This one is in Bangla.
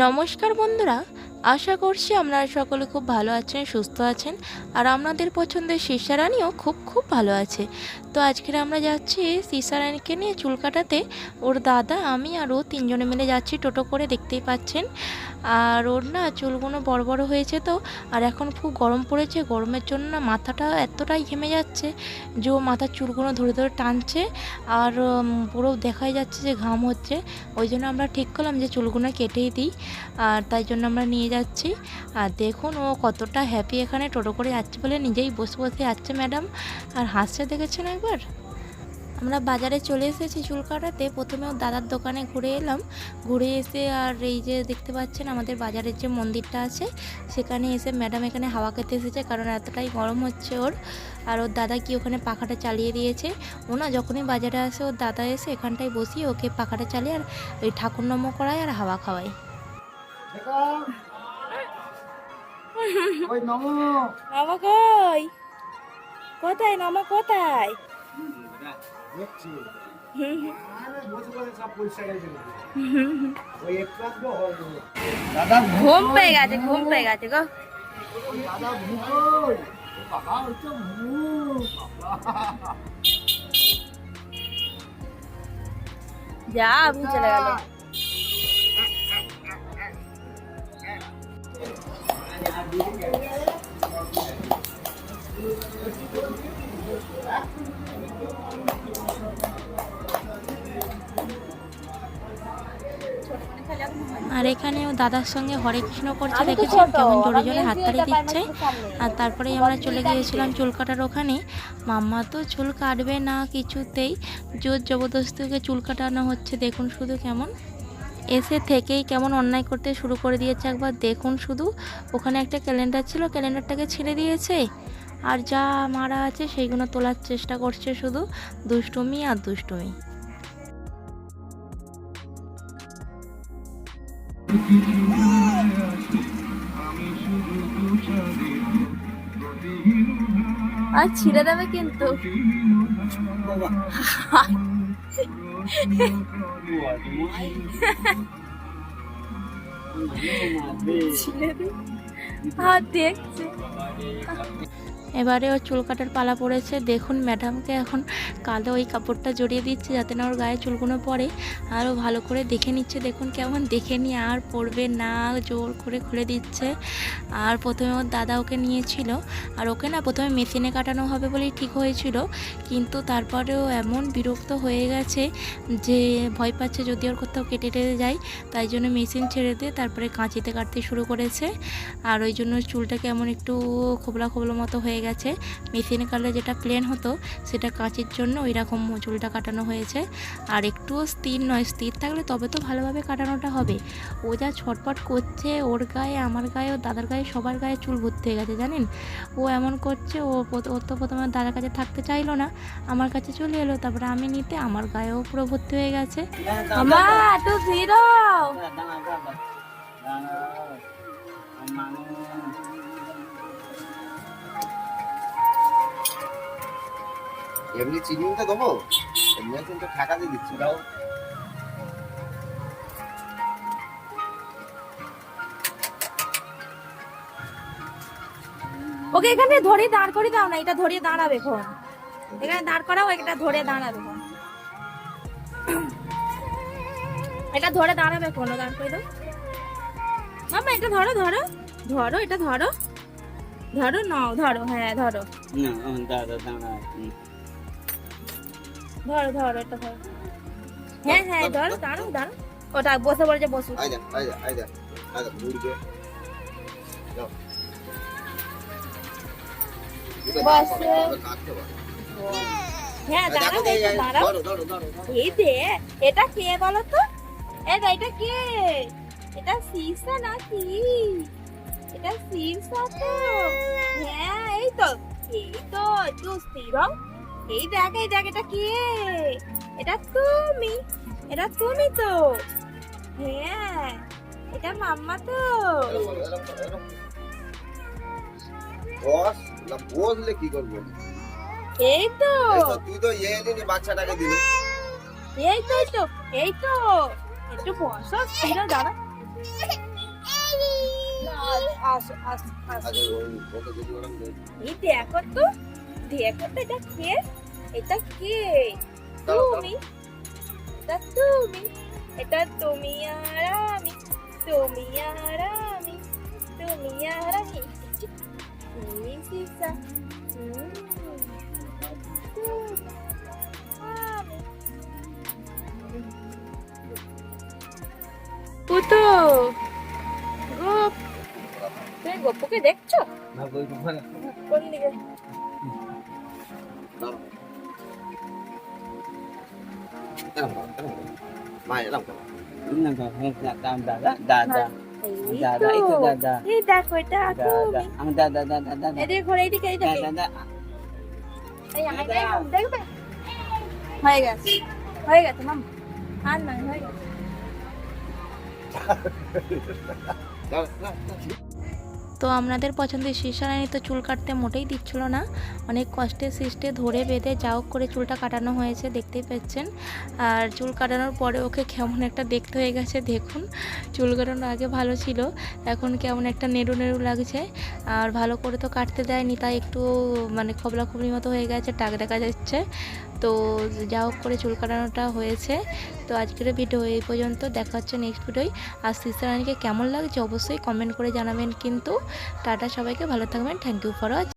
নমস্কার বন্ধুরা, আশা করছি আপনারা সকলে খুব ভালো আছেন, সুস্থ আছেন। আর আপনাদের পছন্দের শিশারানীও খুব খুব ভালো আছে। তো আজকের আমরা যাচ্ছি শিশারানীকে নিয়ে চুল কাটাতে। ওর দাদা, আমি আর ও তিনজনে মিলে যাচ্ছি টোটো করে, দেখতেই পাচ্ছেন। আর ওর না চুলগুলো বড় বড় হয়েছে তো, আর এখন খুব গরম পড়েছে। গরমের জন্য না মাথাটা এতটাই ঘেমে যাচ্ছে যে ও মাথার চুলগুলো ধরে ধরে টানছে, আর পুরো দেখাই যাচ্ছে যে ঘাম হচ্ছে। ওই জন্য আমরা ঠিক করলাম যে চুলগুলো কেটেই দিই, আর তাই জন্য আমরা নিয়ে যাচ্ছি। আর দেখুন ও কতটা হ্যাপি, এখানে টোটো করে যাচ্ছে বলে নিজেই বসে বসে যাচ্ছে ম্যাডাম, আর হাসছে দেখেছেন একবার। আমরা বাজারে চলে এসেছি চুল কাটাতে। প্রথমে ওর দাদার দোকানে ঘুরে এলাম, ঘুরে এসে আর এই যে দেখতে পাচ্ছেন আমাদের বাজারের যে মন্দিরটা আছে সেখানে এসে ম্যাডাম এখানে হাওয়া খেতে এসেছে, কারণ এতটাই গরম হচ্ছে ওর। আর ওর দাদা কি ওখানে পাখাটা চালিয়ে দিয়েছে। ও না যখনই বাজারে আসে ওর দাদা এসে এখানটায় বসিয়ে ওকে পাখাটা চালিয়ে আর ওই ঠাকুর নম করায় আর হাওয়া খাওয়ায়। নমা কই? কোথায় নমা, কোথায়? ঘুম পেয়ে গেছে, ঘুম পেয়ে গেছে গো। যা আপনি চলে গেল। আর এখানে ও দাদার সঙ্গে হরে কৃষ্ণ করছে, দেখেছেন কেমন জোরে জোরে হাততালি দিচ্ছে। আর তারপরেই আমরা চলে গিয়েছিলাম চুল কাটার ওখানে। মাম্মা তো চুল কাটবে না কিছুতেই, জোর জবরদস্তি ওকে চুল কাটানো হচ্ছে। দেখুন শুধু কেমন এসে থেকেই কেমন অন্যায় করতে শুরু করে দিয়েছে। একবার দেখুন শুধু, ওখানে একটা ক্যালেন্ডার ছিল, ক্যালেন্ডারটাকে ছিঁড়ে দিয়েছে, আর যা মারা আছে সেইগুলো তোলার চেষ্টা করছে। শুধু দুষ্টুমি আর দুষ্টুমি। আর ছিঁড়ে দেবে কিন্তু। দেখছে এবারে ওর চুল কাটার পালা পড়েছে। দেখুন ম্যাডামকে এখন কালো ওই কাপড়টা জড়িয়ে দিচ্ছে যাতে না ওর গায়ে চুলগুলো পড়ে, আরও ভালো করে দেখে নিচ্ছে। দেখুন কেমন দেখে নিয়ে আর পড়বে না, জোর করে খুলে দিচ্ছে। আর প্রথমে ওর দাদা ওকে নিয়েছিল, আর ওকে না প্রথমে মেশিনে কাটানো হবে বলেই ঠিক হয়েছিল, কিন্তু তারপরেও এমন বিরক্ত হয়ে গেছে যে ভয় পাচ্ছে যদি ওর কোথাও কেটে টেটে যায়, তাই জন্য মেশিন ছেড়ে দিয়ে তারপরে কাঁচিতে কাটতে শুরু করেছে। আর ওই জন্য চুলটা কেমন একটু খোবলা খোবলা মতো হয়ে গেছে। মেশিনে কাটলে যেটা প্লেন হতো সেটা কাঁচির জন্য ওই রকম চুলটা কাটানো হয়েছে। আর একটুও স্থির নয়, স্থির থাকলে তবে তো ভালোভাবে কাটানোটা হবে। ও যা ছটপট করছে, ওর গায়ে, আমার গায়ে, ওর দাদার গায়ে, সবার গায়ে চুল ভর্তি হয়ে গেছে জানেন। ও এমন করছে, ও তো প্রথমে দাদার কাছে থাকতে চাইলো না, আমার কাছে চলে এলো, তারপরে আমি নিতে আমার গায়েও পুরো ভর্তি হয়ে গেছে। এমনি চিনিটা দেবো, এমনি কিন্তু ঠাকাতে দিচ্ছি দাও। ওকে এখানে ধরে দাঁড় করে দাও না, এটা ধরে দাঁড়াবে এখন, এখানে দাঁড় করাও, এটা ধরে দাঁড়াবে, এটা ধরে দাঁড়াবে কোনো, দাঁড় করে দাও মামা। এটা ধরো ধরো ধরো, এটা ধরো ধরো, নাও ধরো, হ্যাঁ ধরো, ধরো ধরো, এটা ধরো, হ্যাঁ হ্যাঁ ধরো, দাঁড়াও দাঁড়াও, ওটা বসে বলছে বসু। হ্যাঁ দাঁড়াও, দাঁড়াও। এই দে, এটা কে বলো তো? এটা কে? এটা শীর্ষা নাকি? এটা শীর্ষা তো? হ্যাঁ এই তো, একটু স্থির হও। এই দেখ, এই দেখ, এটা কে? এটা তুমি, এটা তুমি তো? হ্যাঁ এটা মাম্মা তো। বসলে কি করবো? এই তো তুই তো এলি বাচ্চাটাকে দিলি। এই তো একটু বসো, দাঁড়া। আসো আসো আসো। আগে ওকে যদি ওরকম এই দেখো তো এটা কে? এটা কে? তুমি, এটা তুমি, এটা তুমি আর আমি, তুমি আর আমি, তুমি আর আমি। এই সিসা, আমি। পুতো, গোপ, তুমি গপুকে দেখছো? না বই কোন কোন দিকে? মা এলাম কেন? দাদা এই দাদা, তো। এই তো দাদা। এই দেখো এটা দাদা তুমি। আমার দাদা দাদা দাদা এদিকে ঘোরে, এইদিকে এইদিকে। দাদা এই আমাকে দেখবে? হয়ে গেছে, হয়ে গেছে মাম। আর নয়, হয়ে গেছে। তো আপনাদের পছন্দের শিশারানি তো চুল কাটতে মোটেই দিচ্ছিল না, অনেক কষ্টে সৃষ্টে ধরে বেঁধে যা হোক করে চুলটা কাটানো হয়েছে, দেখতেই পাচ্ছেন। আর চুল কাটানোর পরে ওকে কেমন একটা দেখতে হয়ে গেছে দেখুন। চুল কাটানো আগে ভালো ছিল, এখন কেমন একটা নেড়ু নেড়ু লাগছে। আর ভালো করে তো কাটতে দেয়নি, তাই একটু মানে খবলা খবরি মতো হয়ে গেছে, টাক দেখা যাচ্ছে। তো যা হোক করে চুল কাটানোটা হয়েছে। তো আজকের ভিডিও এই পর্যন্ত, দেখা হচ্ছে নেক্সট ভিডিওয়। আর শিশারানিকে কেমন লাগছে অবশ্যই কমেন্ট করে জানাবেন কিন্তু। টাটা, সবাইকে ভালো থাকবেন, থ্যাংক ইউ ফর ওয়াচিং।